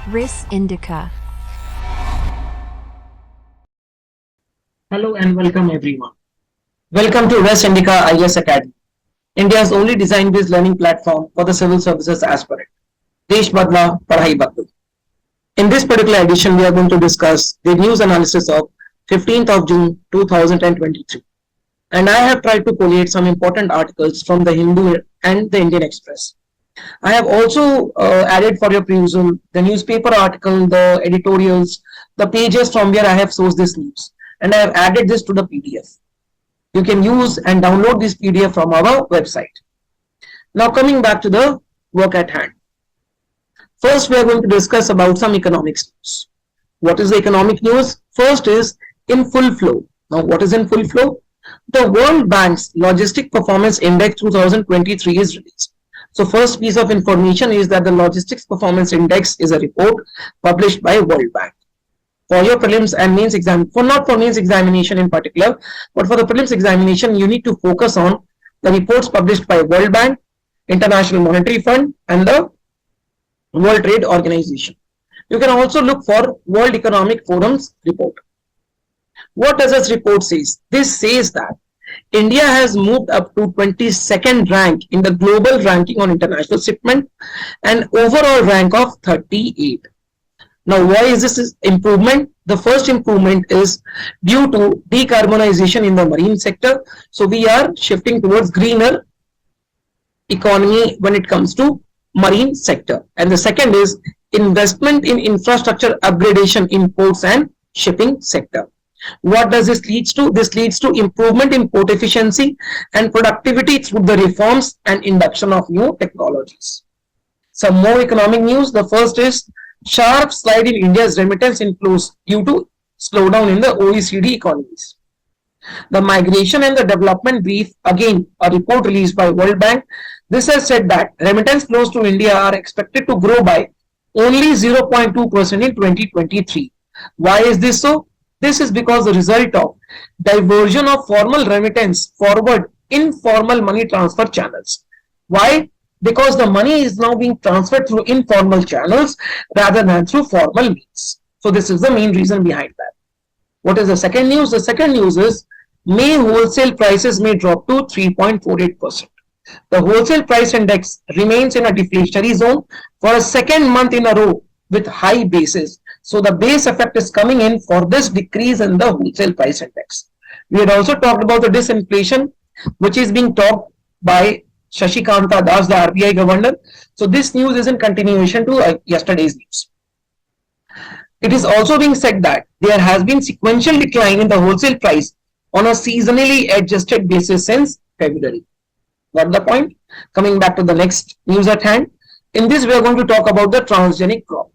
Ris Indica. Hello and welcome everyone. Welcome to Res Indica IS Academy, India's only design-based learning platform for the civil services aspirant. Desh Badla, Padhai Badla. In this particular edition, we are going to discuss the news analysis of 15th of June 2023. And I have tried to collate some important articles from the Hindu and the Indian Express. I have also added for your perusal the newspaper article, the editorials, the pages from where I have sourced this news. And I have added this to the PDF. You can use and download this PDF from our website. Now coming back to the work at hand. First, we are going to discuss about some economics news. What is the economic news? First is in full flow. Now, what is in full flow? The World Bank's Logistic Performance Index 2023 is released. So, first piece of information is that the Logistics Performance Index is a report published by World Bank. For your prelims and mains exam, not for mains examination in particular, but for the prelims examination, you need to focus on the reports published by World Bank, International Monetary Fund, and the World Trade Organization. You can also look for World Economic Forum's report. What does this report say? This says that India has moved up to 22nd rank in the global ranking on international shipment and overall rank of 38. Now, why is this improvement? The first improvement is due to decarbonization in the marine sector. So, we are shifting towards greener economy when it comes to marine sector. And the second is investment in infrastructure upgradation in ports and shipping sector. What does this lead to? This leads to improvement in port efficiency and productivity through the reforms and induction of new technologies. Some more economic news. The first is sharp slide in India's remittance inflows due to slowdown in the OECD economies. The migration and the development brief, again a report released by World Bank. This has said that remittance flows to India are expected to grow by only 0.2% in 2023. Why is this so? This is because the result of diversion of formal remittance forward informal money transfer channels. Why? Because the money is now being transferred through informal channels rather than through formal means. So this is the main reason behind that. What is the second news? The second news is May wholesale prices may drop to 3.48%. The wholesale price index remains in a deflationary zone for a second month in a row with high bases. So the base effect is coming in for this decrease in the wholesale price index. We had also talked about the disinflation, which is being talked by Shashikanta Das, the RBI governor. So this news is in continuation to yesterday's news. It is also being said that there has been sequential decline in the wholesale price on a seasonally adjusted basis since February. Got the point? Coming back to the next news at hand. In this, we are going to talk about the transgenic crop.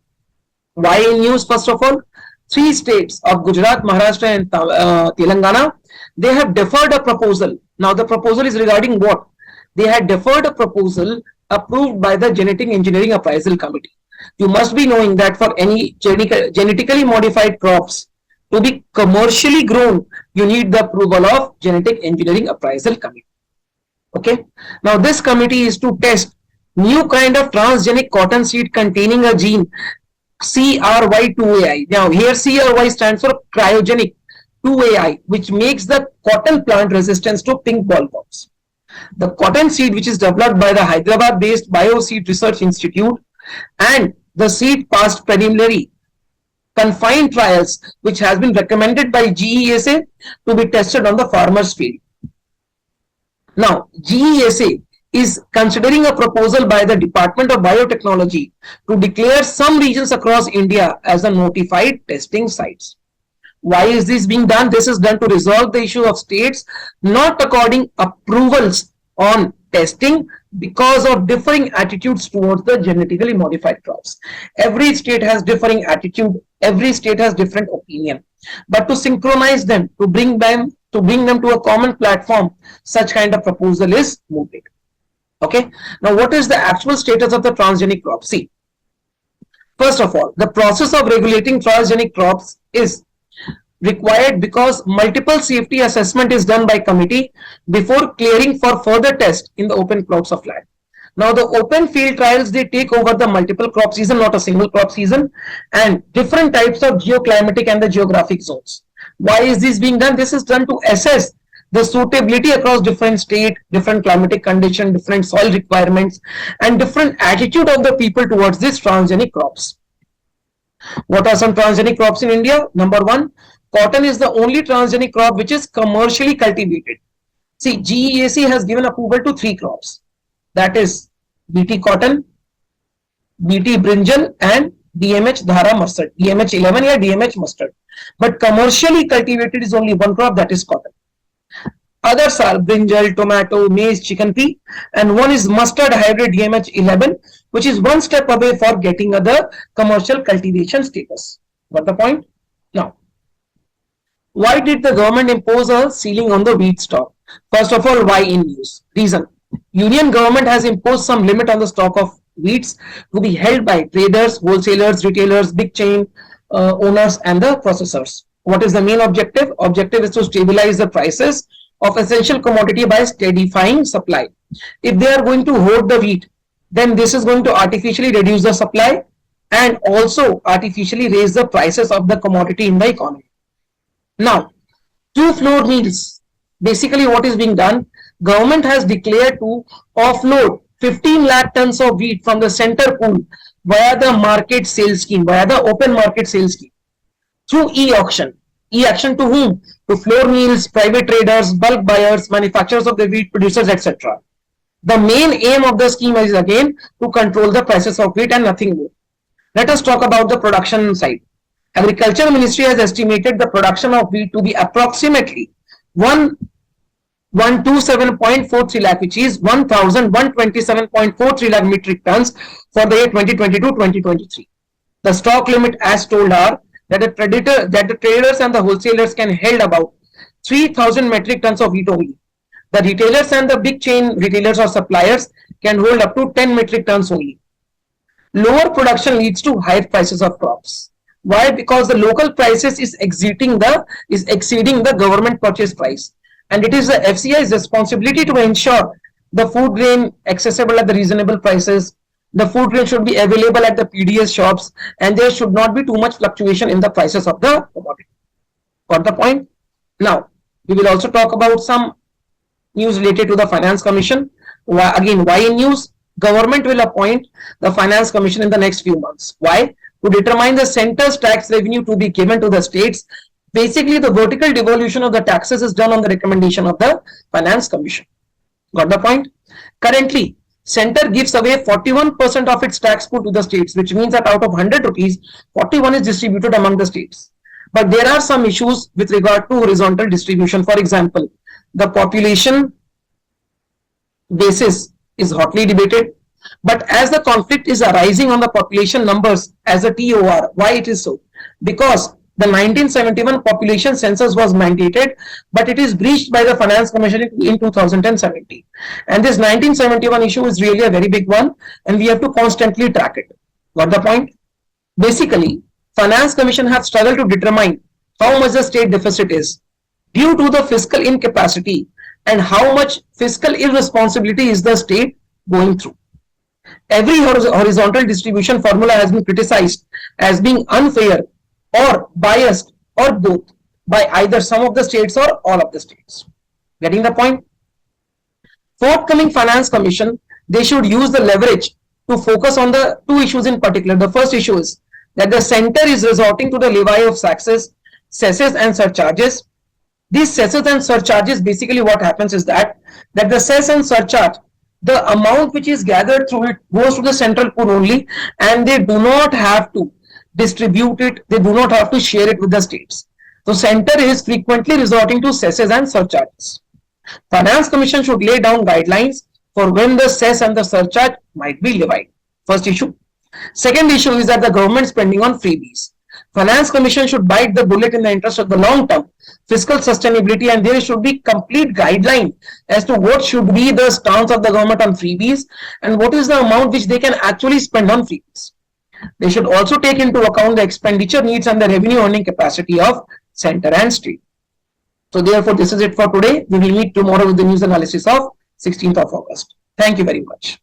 Why in news? First of all, 3 states of Gujarat, Maharashtra and Telangana, they have deferred a proposal. Now the proposal is regarding what? They had deferred a proposal approved by the Genetic Engineering Appraisal Committee. You must be knowing that for any genetically modified crops to be commercially grown, you need the approval of Genetic Engineering Appraisal Committee. Okay. Now this committee is to test new kind of transgenic cotton seed containing a gene CRY2AI. Now here CRY stands for cryogenic 2AI, which makes the cotton plant resistance to pink bollworms. The cotton seed, which is developed by the Hyderabad-based Bioseed Research Institute, and the seed passed preliminary confined trials, which has been recommended by GESA to be tested on the farmers' field. Now, GESA is considering a proposal by the Department of Biotechnology to declare some regions across India as the notified testing sites. Why is this being done? This is done to resolve the issue of states not according approvals on testing because of differing attitudes towards the genetically modified crops. Every state has differing attitude, every state has different opinion. But to synchronize them, to bring them to a common platform, such kind of proposal is mooted. Okay. Now, what is the actual status of the transgenic crops? See, first of all, the process of regulating transgenic crops is required because multiple safety assessment is done by committee before clearing for further test in the open plots of land. Now the open field trials, they take over the multiple crop season, not a single crop season, and different types of geoclimatic and the geographic zones. Why is this being done? This is done to assess the suitability across different state, different climatic condition, different soil requirements, and different attitude of the people towards these transgenic crops. What are some transgenic crops in India? Number one, cotton is the only transgenic crop which is commercially cultivated. See, GEAC has given approval to 3 crops. That is BT cotton, BT brinjal, and DMH dhara mustard. DMH 11 or DMH mustard. But commercially cultivated is only one crop, that is cotton. Others are brinjal, tomato, maize, chickpea, and one is mustard hybrid DMH 11, which is one step away for getting other commercial cultivation status. Got the point? Now, why did the government impose a ceiling on the wheat stock? First of all, why in use? Reason: Union government has imposed some limit on the stock of wheats to be held by traders, wholesalers, retailers, big chain owners, and the processors. What is the main objective? Objective is to stabilize the prices of essential commodity by steadifying supply. If they are going to hoard the wheat, then this is going to artificially reduce the supply and also artificially raise the prices of the commodity in the economy. Now, 2 floor meals. Basically, what is being done? Government has declared to offload 15 lakh tons of wheat from the center pool via the market sales scheme, via the open market sales scheme, through e-auction. E-auction to whom? To floor mills, private traders, bulk buyers, manufacturers of the wheat, producers, etc. The main aim of the scheme is again to control the prices of wheat and nothing more. Let us talk about the production side. Agriculture Ministry has estimated the production of wheat to be approximately 127.43 lakh, which is 1,127.43 lakh metric tons for the year 2022-2023. The stock limit, as told, are that the traders and the wholesalers can held about 3,000 metric tons of wheat only. The retailers and the big chain retailers or suppliers can hold up to 10 metric tons only. Lower production leads to higher prices of crops. Why? Because the local prices is exceeding the government purchase price, and it is the FCI's responsibility to ensure the food grain accessible at the reasonable prices. The food grain should be available at the PDS shops, and there should not be too much fluctuation in the prices of the commodity. Got the point? Now, we will also talk about some news related to the Finance Commission. Again, why in news? Government will appoint the Finance Commission in the next few months. Why? To determine the center's tax revenue to be given to the states. Basically, the vertical devolution of the taxes is done on the recommendation of the Finance Commission. Got the point? Currently, center gives away 41% of its tax pool to the states, which means that out of 100 rupees, 41 is distributed among the states. But there are some issues with regard to horizontal distribution. For example, the population basis is hotly debated, but as the conflict is arising on the population numbers as a TOR, why it is so? Because the 1971 population census was mandated, but it is breached by the Finance Commission in 2017. And this 1971 issue is really a very big one, and we have to constantly track it. Got the point? Basically, Finance Commission have struggled to determine how much the state deficit is due to the fiscal incapacity and how much fiscal irresponsibility is the state going through. Every horizontal distribution formula has been criticized as being unfair or biased or both by either some of the states or all of the states. Getting the point? Forthcoming Finance Commission, they should use the leverage to focus on the 2 issues in particular. The first issue is that the center is resorting to the levy of taxes, cesses and surcharges. These cesses and surcharges, basically what happens is that the cess and surcharge, the amount which is gathered through it goes to the central pool only, and they do not have to distribute it, they do not have to share it with the states. So center is frequently resorting to cesses and surcharges. Finance Commission should lay down guidelines for when the cess and the surcharge might be levied. First issue. Second issue is that the government spending on freebies. Finance Commission should bite the bullet in the interest of the long term fiscal sustainability, and there should be complete guideline as to what should be the stance of the government on freebies and what is the amount which they can actually spend on freebies. They should also take into account the expenditure needs and the revenue earning capacity of center and state. So therefore, this is it for today. We will meet tomorrow with the news analysis of 16th of August. Thank you very much.